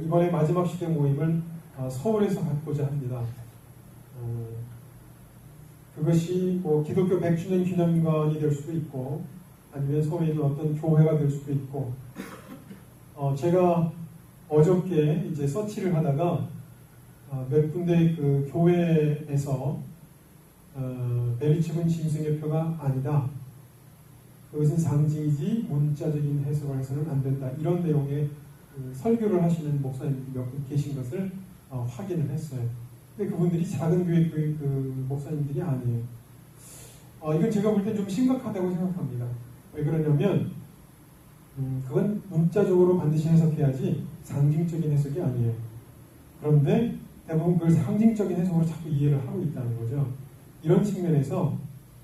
이번에 마지막 시대 모임을 서울에서 갖고자 합니다. 그것이 뭐 기독교 100주년 기념관이 될 수도 있고 아니면 서울에 있는 어떤 교회가 될 수도 있고 제가 어저께 이제 서치를 하다가 몇 군데 그 교회에서 베리집은 짐승의 표가 아니다. 그것은 상징이지 문자적인 해석을 해서는 안 된다. 이런 내용의 설교를 하시는 목사님들이 몇 분 계신 것을 확인을 했어요. 근데 그분들이 작은 교회 그 목사님들이 아니에요. 이건 제가 볼 때 좀 심각하다고 생각합니다. 왜 그러냐면 그건 문자적으로 반드시 해석해야지 상징적인 해석이 아니에요. 그런데 대부분 그걸 상징적인 해석으로 자꾸 이해를 하고 있다는 거죠. 이런 측면에서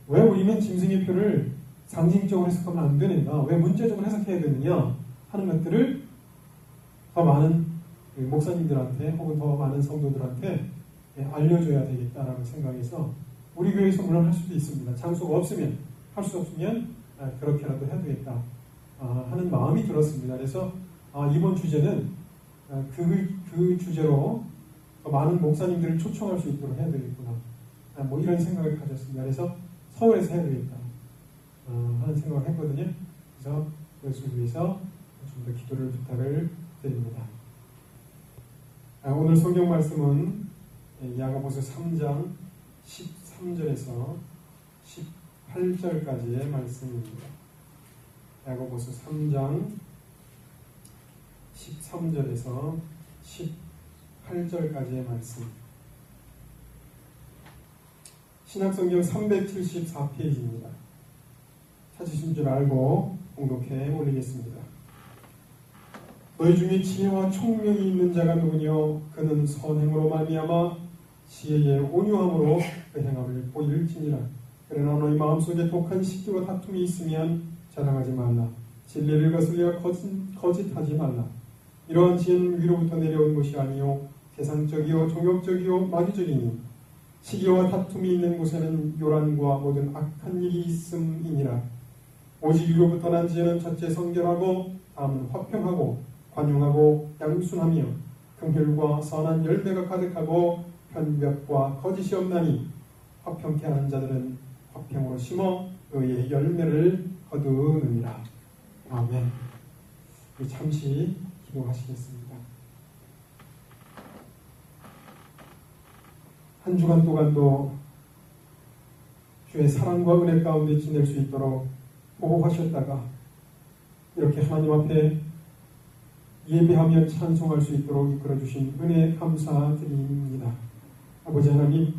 왜 우리는 짐승의 표를 상징적으로 해석하면 안 되는가? 왜 문자적으로 해석해야 되느냐? 하는 것들을 더 많은 목사님들한테 혹은 더 많은 성도들한테 알려줘야 되겠다라는 생각에서 우리 교회에서 물론 할 수도 있습니다. 장소가 없으면 할 수 없으면 그렇게라도 해야 되겠다 하는 마음이 들었습니다. 그래서 이번 주제는 그 주제로 더 많은 목사님들을 초청할 수 있도록 해야 되겠구나 뭐 이런 생각을 가졌습니다. 그래서 서울에서 해야 되겠다 하는 생각을 했거든요. 그래서 그것을 위해서 좀 더 기도를 부탁을 드립니다. 오늘 성경 말씀은 야고보서 3장 13절에서 18절까지의 말씀입니다. 야고보서 3장 13절에서 18절까지의 말씀. 신약성경 374페이지입니다. 찾으신 줄 알고 공독해 올리겠습니다. 너희 중에 지혜와 총명이 있는 자가 누구뇨? 그는 선행으로 말미암아 지혜의 온유함으로 그 행함을 보일지니라. 그러나 너희 마음속에 독한 시기와 다툼이 있으면 자랑하지 말라. 진리를 거슬려 거짓하지 말라. 이러한 지혜는 위로부터 내려온 것이 아니요 세상적이요 종욕적이요 마귀적이니 시기와 다툼이 있는 곳에는 요란과 모든 악한 일이 있음이니라. 오직 위로부터 난 지혜는 첫째 성결하고 다음은 화평하고 관용하고 양순하며 긍휼과 선한 열매가 가득하고 편벽과 거짓이 없나니 화평케 하는 자들은 화평으로 심어 의의 열매를 거두느니라. 아멘. 잠시 기도하시겠습니다. 한 주간 동안도 주의 사랑과 은혜 가운데 지낼 수 있도록 보호하셨다가 이렇게 하나님 앞에 예배하며 찬송할 수 있도록 이끌어주신 은혜에 감사드립니다. 아버지 하나님,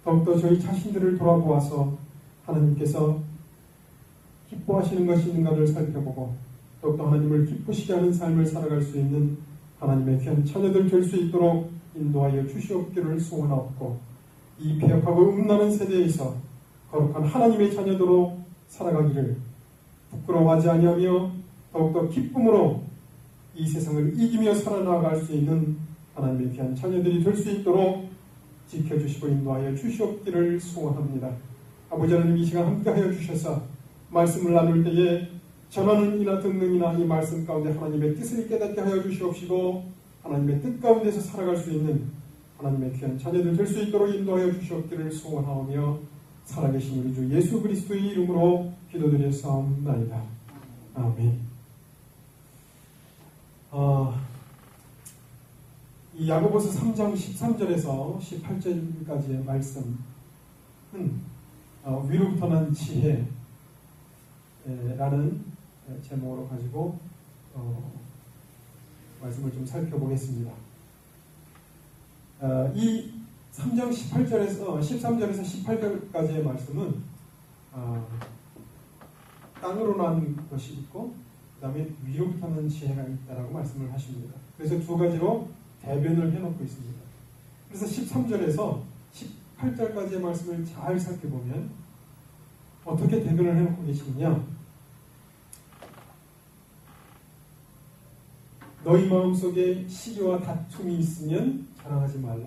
더욱더 저희 자신들을 돌아보아서 하나님께서 기뻐하시는 것이 있는가를 살펴보고 더욱더 하나님을 기쁘시게 하는 삶을 살아갈 수 있는 하나님의 귀한 자녀들 될 수 있도록 인도하여 주시옵기를 소원하옵고 이 폐역하고 음란한 세대에서 거룩한 하나님의 자녀들로 살아가기를 부끄러워하지 아니하며 더욱더 기쁨으로 이 세상을 이기며 살아나갈 수 있는 하나님의 귀한 자녀들이 될 수 있도록 지켜주시고 인도하여 주시옵기를 소원합니다. 아버지 하나님, 이 시간 함께하여 주셔서 말씀을 나눌 때에 전하는 이나 듣는 이나 이 말씀 가운데 하나님의 뜻을 깨닫게 하여 주시옵시고 하나님의 뜻 가운데서 살아갈 수 있는 하나님의 귀한 자녀들 될 수 있도록 인도하여 주시옵기를 소원하오며 살아계신 우리 주 예수 그리스도의 이름으로 기도드렸사옵나이다. 아멘. 이 야고보서 3장 13절에서 18절까지의 말씀은 위로부터 난 지혜라는 제목으로 가지고 말씀을 좀 살펴보겠습니다. 이 3장 13절에서 18절까지의 말씀은 땅으로 난 것이 있고 그 다음에 위로부터 난 지혜가 있다라고 말씀을 하십니다. 그래서 두 가지로 대변을 해놓고 있습니다. 그래서 13절에서 18절까지의 말씀을 잘 살펴보면 어떻게 대변을 해놓고 계시느냐? 너희 마음속에 시기와 다툼이 있으면 자랑하지 말라.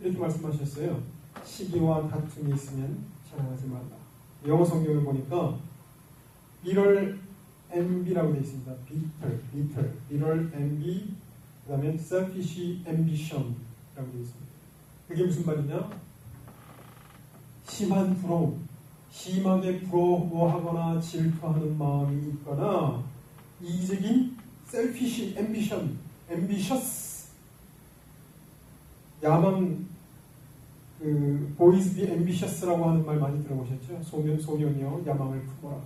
이렇게 말씀하셨어요. 시기와 다툼이 있으면 자랑하지 말라. 영어 성경을 보니까 비럴 MB라고 되어 있습니다. 비럴 MB 그 다음에 selfish ambition이라고 되어 있습니다. 그게 무슨 말이냐? 심한 부러움, 심하게 부러워하거나 질투하는 마음이 있거나 이기적인 selfish ambition, ambitious 야망, boys be ambitious라고 하는 말 많이 들어보셨죠? 소년이요 야망을 품어라.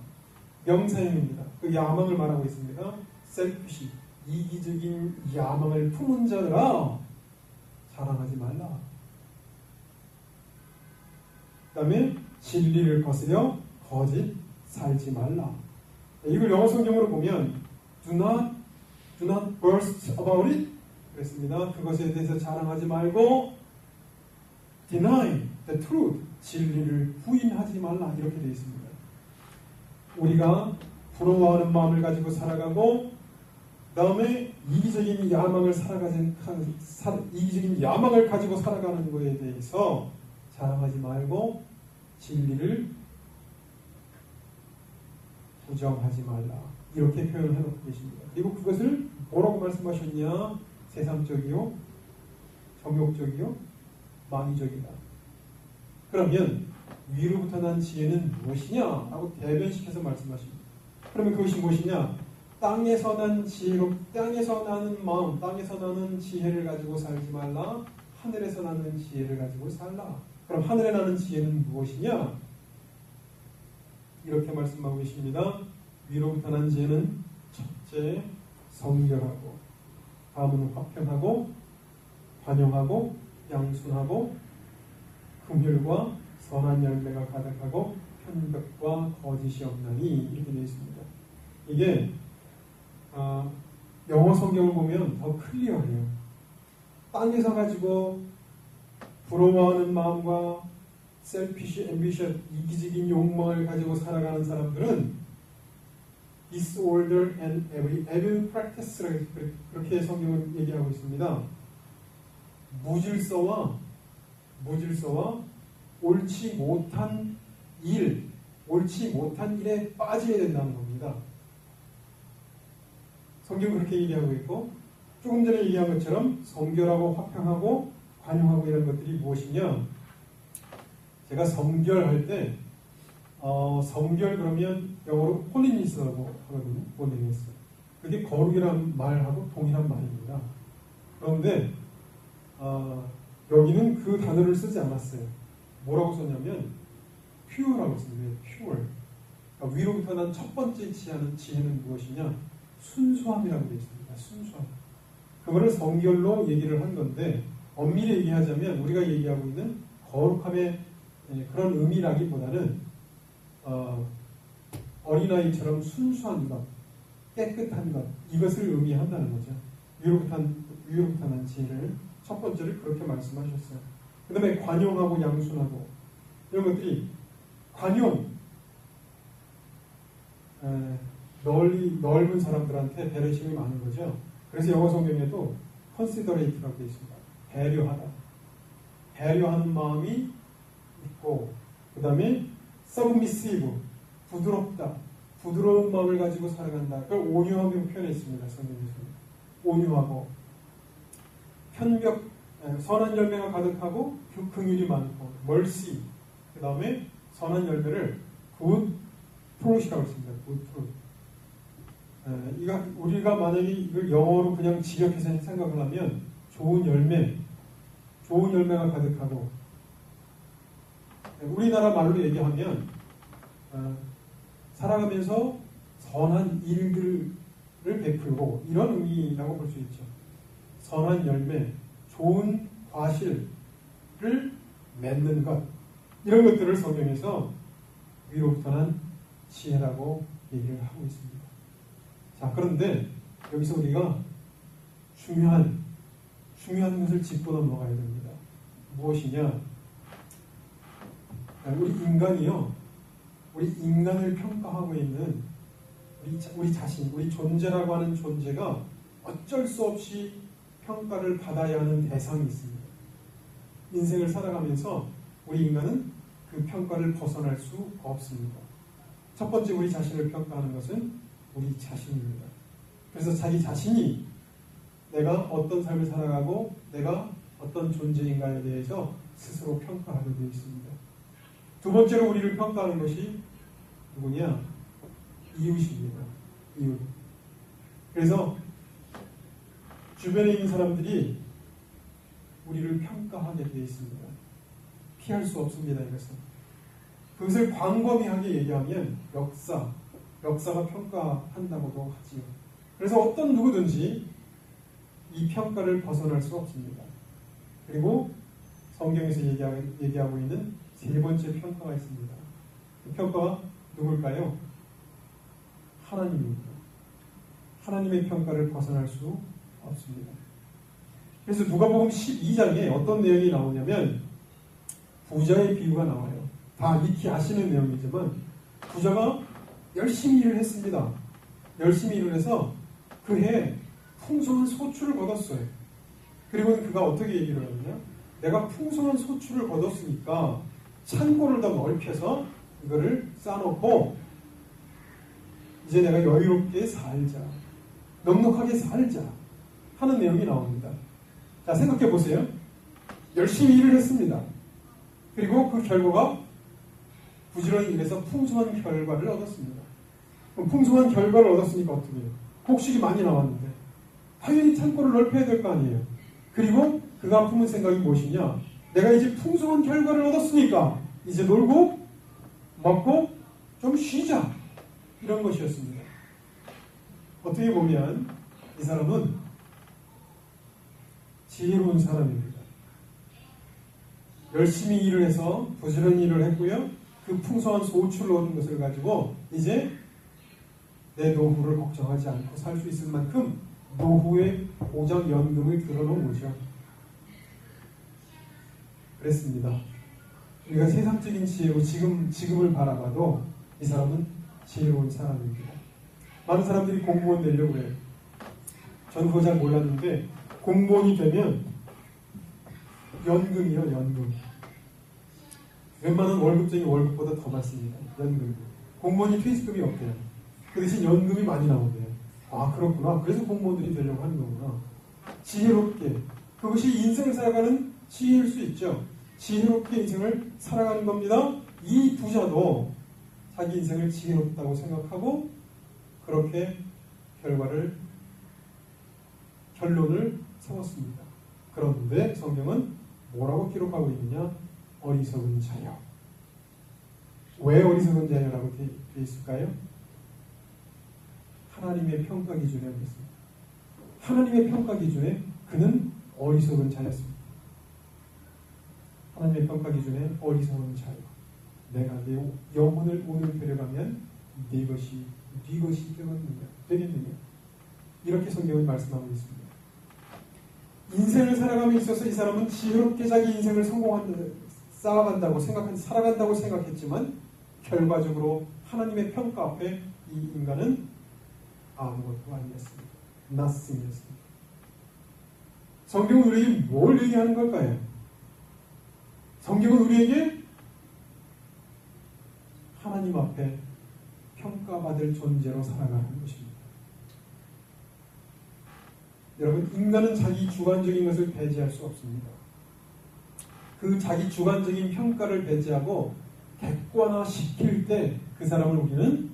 명사형입니다. 그 야망을 말하고 있습니다. selfish, 이기적인 야망을 품은 자들아 자랑하지 말라. 그 다음에 진리를 거스려 거짓 살지 말라. 이걸 영어 성경으로 보면 do not boast about it 그랬습니다. 그것에 대해서 자랑하지 말고 deny the truth 진리를 부인하지 말라 이렇게 되어 있습니다. 우리가 부러워하는 마음을 가지고 살아가고 그 다음에 이기적인 야망을 가지고 살아가는 것에 대해서 자랑하지 말고 진리를 부정하지 말라 이렇게 표현을 해놓고 계십니다. 그리고 그것을 뭐라고 말씀하셨냐? 세상적이요, 정욕적이요, 망의적이다. 그러면 위로부터 난 지혜는 무엇이냐? 라고 대변시켜서 말씀하십니다. 그러면 그것이 무엇이냐? 땅에서 난 지혜로, 땅에서 나는 마음, 땅에서 나는 지혜를 가지고 살지 말라. 하늘에서 나는 지혜를 가지고 살라. 그럼 하늘에 나는 지혜는 무엇이냐? 이렇게 말씀하고 계십니다. 위로부터 난 지혜는 첫째 성결하고, 다음은 화평하고, 관용하고, 양순하고, 긍휼과 선한 열매가 가득하고 편벽과 거짓이 없나니 이렇게 되어 있습니다. 이게 영어 성경을 보면 더 클리어해요. 땅에서 가지고 부러워하는 마음과 selfish ambition, 이기적인 욕망을 가지고 살아가는 사람들은 disorder and evil practice라고 그렇게 성경은 얘기하고 있습니다. 무질서와 옳지 못한 일에 빠져야 된다는 겁니다. 성경은 그렇게 얘기하고 있고 조금 전에 얘기한 것처럼 성결하고 화평하고 관용하고 이런 것들이 무엇이냐? 제가 성결할 때 성결 그러면 영어로 홀리니스라고 하거든요. 홀리니스. 그게 거룩이란 말하고 동일한 말입니다. 그런데 여기는 그 단어를 쓰지 않았어요. 뭐라고 썼냐면 pure라고 썼는데 pure. 그러니까 위로부터 난 첫 번째 지혜는 무엇이냐? 순수함이라고 되어 있습니다. 순수함. 그거를 성결로 얘기를 한 건데 엄밀히 얘기하자면 우리가 얘기하고 있는 거룩함의 그런 의미라기보다는 어린아이처럼 순수한 것, 깨끗한 것 이것을 의미한다는 거죠. 위로부터 난 지혜를 첫 번째를 그렇게 말씀하셨어요. 그 다음에 관용하고 양순하고 이런 것들이 관용 넓은 사람들한테 배려심이 많은 거죠. 그래서 영어 성경에도 considerate라고 되어 있습니다. 배려하다. 배려하는 마음이 있고 그 다음에 submissive, 부드럽다. 부드러운 마음을 가지고 살아간다. 그걸 온유하게 표현했습니다. 성경에서는. 온유하고 편벽, 선한 열매가 가득하고 긍휼이 많고 mercy, 그 다음에 선한 열매를 good fruit이라고 했습니다. good fruit. 우리가 만약에 이걸 영어로 그냥 직역해서 생각을 하면 좋은 열매가 가득하고 우리나라 말로 얘기하면 살아가면서 선한 일들을 베풀고 이런 의미라고 볼 수 있죠. 선한 열매, 좋은 과실을 맺는 것 이런 것들을 성경에서 위로부터 난 지혜라고 얘기를 하고 있습니다. 자, 그런데 여기서 우리가 중요한 것을 짚고 넘어가야 됩니다. 무엇이냐? 우리 인간을 평가하고 있는 우리 자신, 우리 존재라고 하는 존재가 어쩔 수 없이 평가를 받아야 하는 대상이 있습니다. 인생을 살아가면서 우리 인간은 그 평가를 벗어날 수 없습니다. 첫 번째 우리 자신을 평가하는 것은 우리 자신입니다. 그래서 자기 자신이 내가 어떤 삶을 살아가고 내가 어떤 존재인가에 대해서 스스로 평가하게 되어 있습니다. 두 번째로 우리를 평가하는 것이 누구냐? 이웃입니다. 이웃. 그래서 주변에 있는 사람들이 우리를 평가하게 되어 있습니다. 피할 수 없습니다. 이것은. 그것을 광범위하게 얘기하면 역사가 평가한다고도 하지요. 그래서 어떤 누구든지 이 평가를 벗어날 수 없습니다. 그리고 성경에서 얘기하고 있는 세 번째 평가가 있습니다. 그 평가가 누굴까요? 하나님입니다. 하나님의 평가를 벗어날 수 없습니다. 그래서 누가복음 12장에 어떤 내용이 나오냐면 부자의 비유가 나와요. 다 익히 아시는 내용이지만 부자가 열심히 일을 했습니다. 열심히 일을 해서 그 해에 풍성한 소출을 거뒀어요. 그리고 그가 어떻게 얘기를 하느냐? 내가 풍성한 소출을 거뒀으니까 창고를 더 넓혀서 이거를 쌓아놓고 이제 내가 여유롭게 살자, 넉넉하게 살자 하는 내용이 나옵니다. 자, 생각해 보세요. 열심히 일을 했습니다. 그리고 그 결과가 부지런히 일해서 풍성한 결과를 얻었습니다. 그럼 풍성한 결과를 얻었으니까 어떻게 해요? 곡식이 많이 나왔는데 당연히 창고를 넓혀야 될 거 아니에요. 그리고 그가 품은 생각이 무엇이냐? 내가 이제 풍성한 결과를 얻었으니까 이제 놀고 먹고 좀 쉬자, 이런 것이었습니다. 어떻게 보면 이 사람은 지혜로운 사람입니다. 열심히 일을 해서 부지런히 일을 했고요. 그 풍성한 소출을 얻은 것을 가지고 이제 내 노후를 걱정하지 않고 살 수 있을 만큼 노후의 보장연금을 들어놓은 거죠. 그랬습니다. 우리가 세상적인 지혜로 지금을 바라봐도 이 사람은 지혜로운 사람입니다. 많은 사람들이 공무원 되려고 해요. 저는 그거 잘 몰랐는데 공무원이 되면 연금이요, 연금. 웬만한 월급쟁이 월급보다 더 많습니다. 연금. 공무원이 퇴직금이 없대요. 그 대신 연금이 많이 나오대요. 아, 그렇구나. 그래서 공무원들이 되려고 하는 거구나. 지혜롭게. 그것이 인생을 살아가는 지혜일 수 있죠. 지혜롭게 인생을 살아가는 겁니다. 이 부자도 자기 인생을 지혜롭다고 생각하고 그렇게 결론을 세웠습니다. 그런데 성경은 뭐라고 기록하고 있느냐? 어리석은 자여. 왜 어리석은 자여라고 되어 있을까요? 하나님의 평가 기준에 있습니다. 하나님의 평가 기준에 그는 어리석은 자였습니다. 하나님의 평가 기준에 어리석은 자여. 내가 내 영혼을 오늘 데려가면 네 것이 되겠느냐? 이렇게 성경은 말씀하고 있습니다. 인생을 살아감에 있어서 이 사람은 지혜롭게 자기 인생을 살아간다고 생각했지만 결과적으로 하나님의 평가 앞에 이 인간은 아무것도 아니었습니다. nothing이었습니다. 성경은 우리에게 뭘 얘기하는 걸까요? 성경은 우리에게 하나님 앞에 평가받을 존재로 살아가는 것입니다. 여러분, 인간은 자기 주관적인 것을 배제할 수 없습니다. 그 자기 주관적인 평가를 배제하고 객관화시킬 때 그 사람을 우리는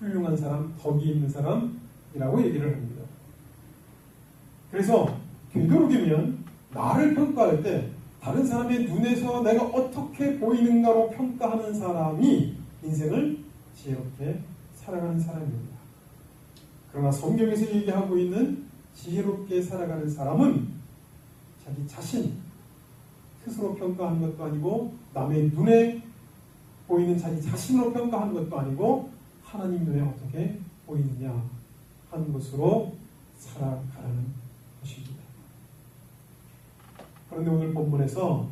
훌륭한 사람, 덕이 있는 사람이라고 얘기를 합니다. 그래서 되도록이면 나를 평가할 때 다른 사람의 눈에서 내가 어떻게 보이는가로 평가하는 사람이 인생을 지혜롭게 살아가는 사람입니다. 그러나 성경에서 얘기하고 있는 지혜롭게 살아가는 사람은 자기 자신 스스로 평가하는 것도 아니고 남의 눈에 보이는 자기 자신으로 평가하는 것도 아니고 하나님 눈에 어떻게 보이느냐 하는 것으로 살아가는 것입니다. 그런데 오늘 본문에서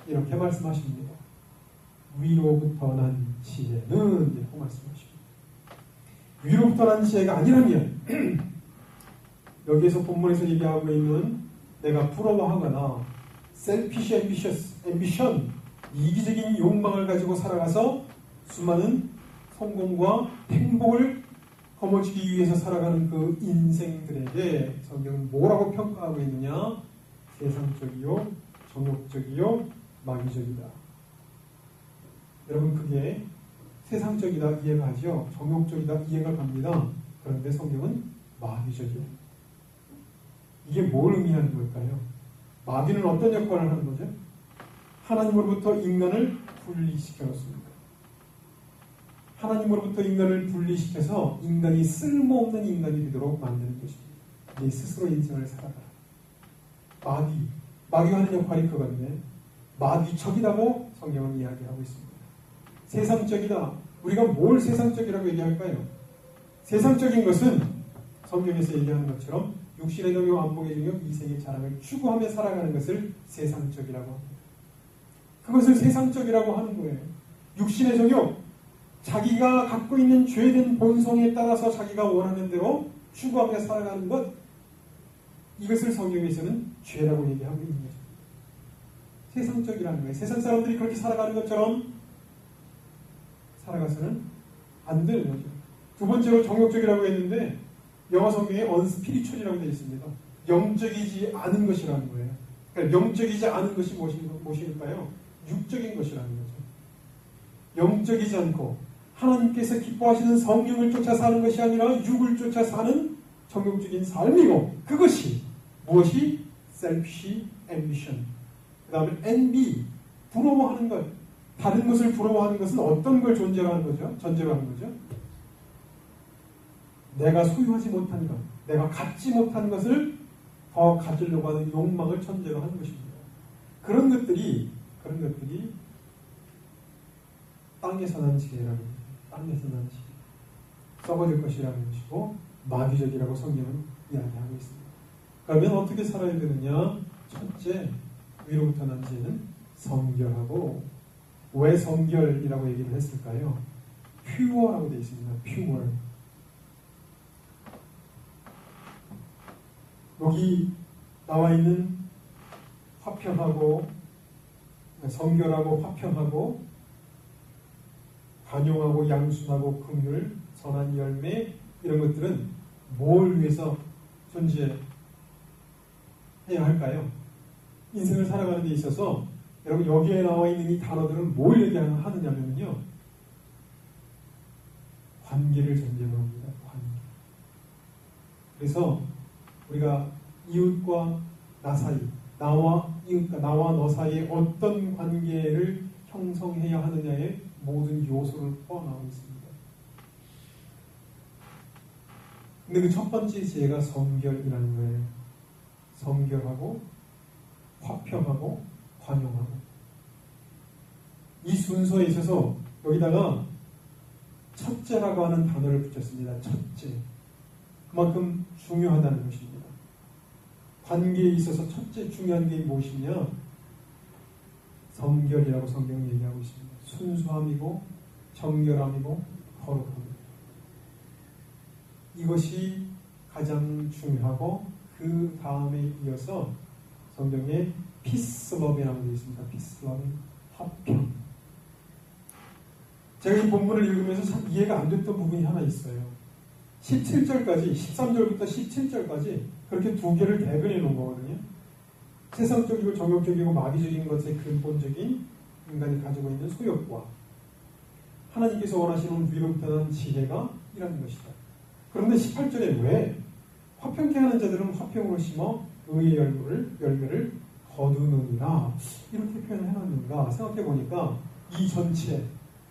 이렇게 말씀하십니다. 위로부터 난 지혜는 이렇게 말씀하십니다. 위로부터 난 지혜가 아니라면 여기에서 본문에서 얘기하고 있는 내가 부러워하거나 selfish ambition 이기적인 욕망을 가지고 살아가서 수많은 성공과 행복을 거머쥐기 위해서 살아가는 그 인생들에게 성경은 뭐라고 평가하고 있느냐? 세상적이요, 정욕적이요, 마귀적이다. 여러분 그게 세상적이다 이해가 하죠. 정욕적이다 이해가 갑니다. 그런데 성경은 마귀적이에요. 이게 뭘 의미하는 걸까요? 마귀는 어떤 역할을 하는 거죠? 하나님으로부터 인간을 분리시켜 놓습니다. 하나님으로부터 인간을 분리시켜서 인간이 쓸모없는 인간이 되도록 만드는 것입니다. 네 스스로 인생을 살아가라. 마귀가 하는 역할이 그건데 마귀적이라고 성경은 이야기하고 있습니다. 세상적이다. 우리가 뭘 세상적이라고 얘기할까요? 세상적인 것은 성경에서 얘기하는 것처럼 육신의 정욕, 안목의 정욕, 이생의 자랑을 추구하며 살아가는 것을 세상적이라고 합니다. 그것을 세상적이라고 하는 거예요. 육신의 정욕, 자기가 갖고 있는 죄된 본성에 따라서 자기가 원하는 대로 추구하며 살아가는 것, 이것을 성경에서는 죄라고 얘기하고 있는 거죠. 세상적이라는 거예요. 세상 사람들이 그렇게 살아가는 것처럼 살아가서는 안 되는 거죠. 두 번째로 정욕적이라고 했는데 영어 성경에 unspiritual이라고 되어 있습니다. 영적이지 않은 것이라는 거예요. 그러니까 영적이지 않은 것이 무엇일까요? 육적인 것이라는 거죠. 영적이지 않고 하나님께서 기뻐하시는 성령을 쫓아 사는 것이 아니라 육을 쫓아 사는 정욕적인 삶이고, 그것이 무엇이? selfish ambition. 그 다음에 envy, 부러워하는 것. 다른 것을 부러워하는 것은 어떤 걸 전제로 하는 거죠? 내가 소유하지 못한 것, 내가 갖지 못한 것을 더 가지려고 하는 욕망을 전제로 하는 것입니다. 그런 것들이 땅에서 난 지혜라는 거죠. 땅에서 난 지혜. 썩어질 것이라는 것이고 마귀적이라고 성경은 이야기하고 있습니다. 그러면 어떻게 살아야 되느냐? 첫째, 위로부터 난 지혜는 성결하고, 왜 성결이라고 얘기를 했을까요? 퓨어라고 되어 있습니다. 퓨어. 여기 나와 있는 화평하고, 성결하고, 화평하고, 관용하고, 양순하고, 긍휼, 선한 열매, 이런 것들은 뭘 위해서 존재해야 할까요? 인생을 살아가는 데 있어서 여러분 여기에 나와 있는 이 단어들은 뭘 얘기하느냐면요, 관계를 전제로 합니다. 관계. 그래서 우리가 이웃과 나 사이, 나와 이웃과 나와 너 사이에 어떤 관계를 형성해야 하느냐의 모든 요소를 포함하고 있습니다. 근데 그 첫 번째 지혜가 성결이라는 거예요. 성결하고 화평하고 관용하고. 이 순서에 있어서 여기다가 첫째라고 하는 단어를 붙였습니다. 첫째. 그만큼 중요하다는 것입니다. 관계에 있어서 첫째 중요한 게 무엇이냐? 성결이라고 성경은 얘기하고 있습니다. 순수함이고 정결함이고 거룩함입니다. 이것이 가장 중요하고 그 다음에 이어서 성경에 peace love이라고 되어 있습니다. peace love, 화평. 제가 이 본문을 읽으면서 참 이해가 안 됐던 부분이 하나 있어요. 17절까지, 13절부터 17절까지 그렇게 두 개를 대변해 놓은 거거든요. 세상적이고 정욕적이고 마귀적인 것의 근본적인 인간이 가지고 있는 소욕과 하나님께서 원하시는 위로부터 난 지혜가 이라는 것이다. 그런데 18절에 왜 화평케 하는 자들은 화평으로 심어 의의 열매를 거두느니라 이렇게 표현을 해놨는가 생각해 보니까 이 전체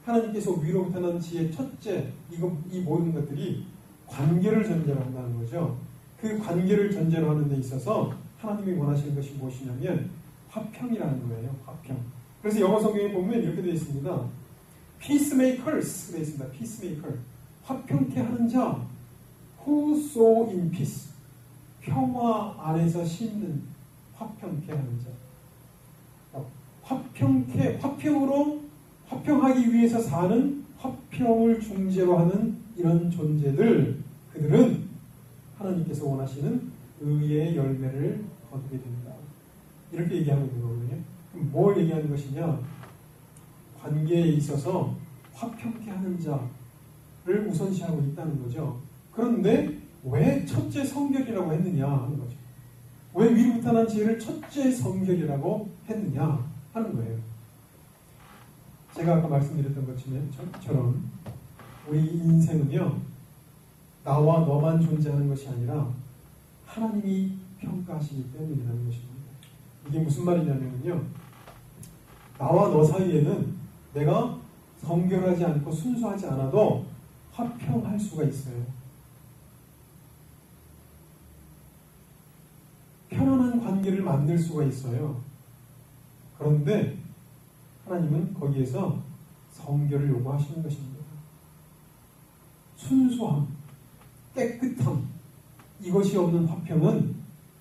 하나님께서 위로부터 난 지혜 첫째 이 모든 것들이 관계를 전제로 한다는 거죠. 그 관계를 전제로 하는 데 있어서 하나님이 원하시는 것이 무엇이냐면 화평이라는 거예요. 화평. 그래서 영어 성경에 보면 이렇게 되어 있습니다. peacemakers 되어 있습니다. peacemaker. 화평케 하는 자. who sow in peace. 평화 안에서 심는 화평케 하는 자. 화평하기 위해서 사는 화평을 중재로 하는 이런 존재들, 그들은 하나님께서 원하시는 의의 열매를 거두게 된다. 이렇게 얘기하고 있는 거거든요. 그럼 뭘 얘기하는 것이냐? 관계에 있어서 화평케 하는 자를 우선시하고 있다는 거죠. 그런데 왜 첫째 성결이라고 했느냐 하는 거죠. 왜 위로부터 난 지혜를 첫째 성결이라고 했느냐 하는 거예요. 제가 아까 말씀드렸던 것처럼 우리 인생은요, 나와 너만 존재하는 것이 아니라 하나님이 평가하시기 때문이라는 것입니다. 이게 무슨 말이냐면요, 나와 너 사이에는 내가 성결하지 않고 순수하지 않아도 화평할 수가 있어요. 편안한 관계를 만들 수가 있어요. 그런데 하나님은 거기에서 성결을 요구하시는 것입니다. 순수함, 깨끗함, 이것이 없는 화평은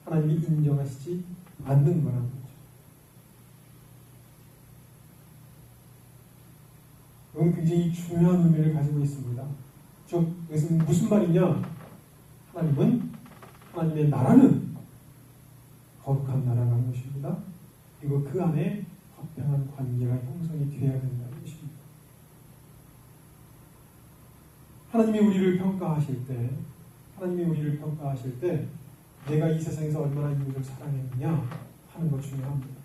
하나님이 인정하시지 않는 거라는 거죠. 이건 굉장히 중요한 의미를 가지고 있습니다. 즉, 이것은 무슨 말이냐? 하나님의 나라는 거룩한 나라라는 것입니다. 그리고 그 안에 화평한 관계가 형성이 되어야 된다는 것입니다. 하나님이 우리를 평가하실 때 내가 이 세상에서 얼마나 이웃을 사랑했느냐 하는 것 중요합니다.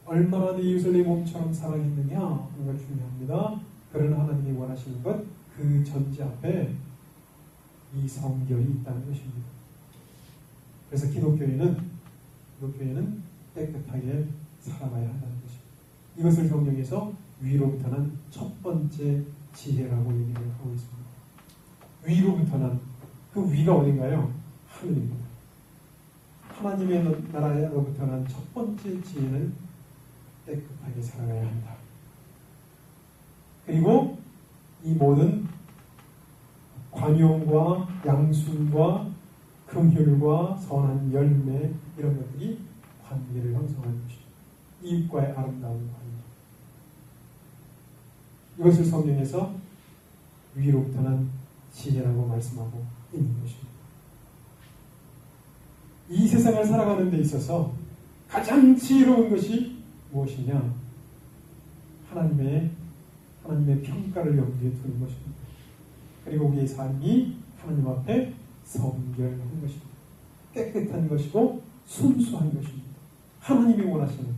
얼마나 내 이웃을 내 몸처럼 사랑했느냐 하는 것 중요합니다. 그러나 하나님이 원하시는 것, 그 전제 앞에 이 성결이 있다는 것입니다. 그래서 기독교인은 깨끗하게 살아가야 한다는 것입니다. 이것을 성경에서 위로부터 난 첫 번째 지혜라고 얘기를 하고 있습니다. 위로부터 난, 그 위가 어딘가요? 하늘입니다. 하나님의 나라로부터 난 첫 번째 지혜는 깨끗하게 살아가야 한다. 그리고 이 모든 관용과 양순과 긍휼과 선한 열매, 이런 것들이 관계를 형성하는 것입니다. 이웃과의 아름다운 관계. 이것을 성경에서 위로부터 난 지혜라고 말씀하고 있는 것입니다. 이 세상을 살아가는 데 있어서 가장 지혜로운 것이 무엇이냐? 하나님의 평가를 염두에 두는 것입니다. 그리고 우리의 삶이 하나님 앞에 성결한 것입니다. 깨끗한 것이고 순수한 것입니다. 하나님이 원하시는,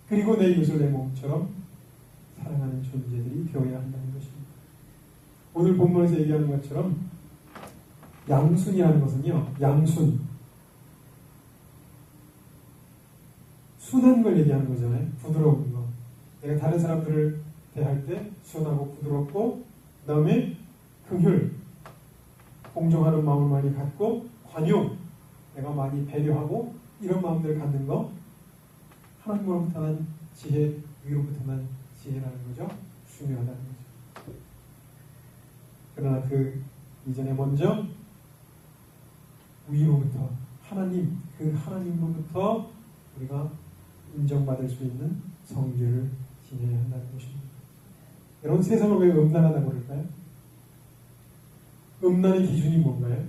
그리고 내 이웃을 내 몸처럼 사랑하는 존재들이 되어야 한다는 것입니다. 오늘 본문에서 얘기하는 것처럼 양순이라는 것은요, 순한 걸 얘기하는 거잖아요. 부드러운 거. 내가 다른 사람들을 대할 때 순하고 부드럽고, 그 다음에 긍휼, 공정하는 마음을 많이 갖고, 관용, 내가 많이 배려하고, 이런 마음들을 갖는 거, 하나님으로부터 난 지혜, 위로부터 난 지혜라는 거죠. 중요하다는 거죠. 그러나 그 이전에 먼저 위로부터, 그 하나님으로부터 우리가 인정받을 수 있는 성결을 지내야 한다는 것입니다. 여러분, 세상을 왜 음란하다고 그럴까요? 음란의 기준이 뭔가요?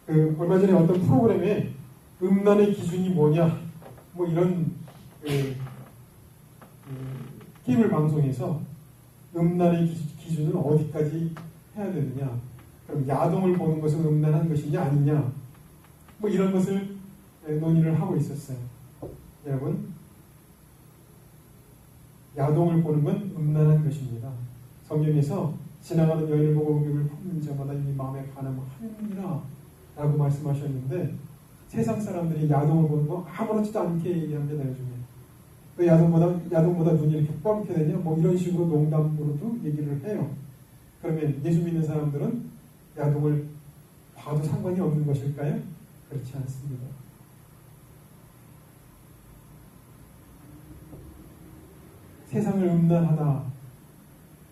얼마 전에 어떤 프로그램에 음란의 기준이 뭐냐, 뭐 이런 게임을 방송해서 음란의 기준은 어디까지 해야 되느냐, 그럼 야동을 보는 것은 음란한 것이냐 아니냐, 뭐 이런 것을 논의를 하고 있었어요. 여러분, 야동을 보는 건 음란한 것입니다. 성경에서 지나가는 여인을 보고 음욕을 품는 자마다 이미 마음에 반함하느니라 라고 말씀하셨는데, 세상 사람들이 야동을 보는 거 아무렇지도 않게 얘기합니다. 요즘에 왜 야동보다 눈이 이렇게 뻥게 되냐, 뭐 이런 식으로 농담으로도 얘기를 해요. 그러면 예수 믿는 사람들은 야동을 봐도 상관이 없는 것일까요? 그렇지 않습니다. 세상을 음란하다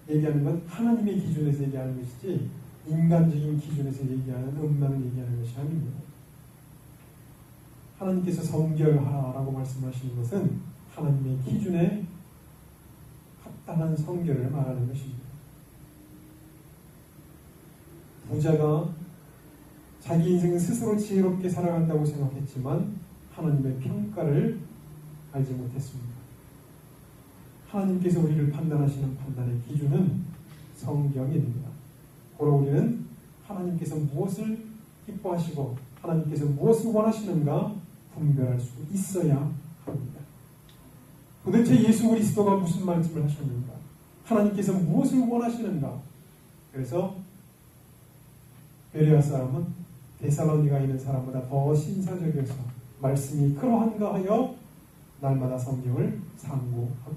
얘기하는 건 하나님의 기준에서 얘기하는 것이지, 인간적인 기준에서 얘기하는 음란을 얘기하는 것이 아닙니다. 하나님께서 성결하라고 말씀하시는 것은 하나님의 기준에 합당한 성결을 말하는 것입니다. 부자가 자기 인생을 스스로 지혜롭게 살아간다고 생각했지만 하나님의 평가를 알지 못했습니다. 하나님께서 우리를 판단하시는 판단의 기준은 성경입니다. 바로 우리는 하나님께서 무엇을 기뻐하시고 하나님께서 무엇을 원하시는가 분별할 수 있어야 합니다. 도대체 예수 그리스도가 무슨 말씀을 하셨는가? 하나님께서 무엇을 원하시는가? 그래서 베레아 사람은 데살로니가에 있는 사람보다 더 신사적이어서 말씀이 그러한가 하여 날마다 성경을 상고하고,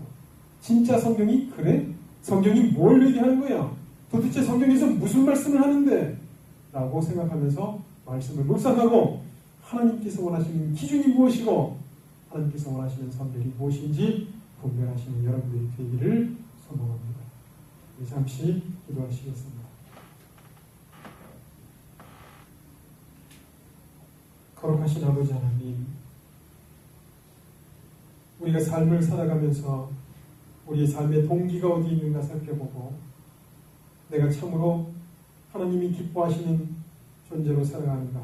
진짜 성경이 그래? 성경이 뭘 얘기하는 거야? 도대체 성경에서 무슨 말씀을 하는데? 라고 생각하면서 말씀을 묵상하고 하나님께서 원하시는 기준이 무엇이고 하나님께서 원하시는 선별이 무엇인지 분별하시는 여러분들이 되기를 소망합니다. 잠시 기도하시겠습니다. 거룩하신 아버지 하나님, 우리가 삶을 살아가면서 우리의 삶의 동기가 어디 있는가 살펴보고 내가 참으로 하나님이 기뻐하시는 존재로 살아가는가,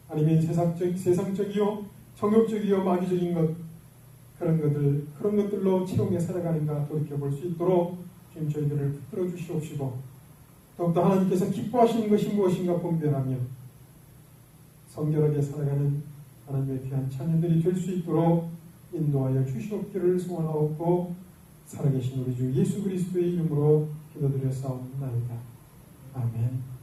아니면 세상적이요 정욕적이요 마귀적인 것, 그런 것들로 채우며 살아가는가 돌이켜볼 수 있도록 주님 저희들을 붙들어 주시옵시고, 더욱더 하나님께서 기뻐하시는 것이 무엇인가 분별하며 성결하게 살아가는 하나님의 귀한 자녀들이 될 수 있도록 인도하여 주시옵기를 소원하옵고, 살아계신 우리 주 예수 그리스도의 이름으로 기도드려 싸움나이다. 아멘.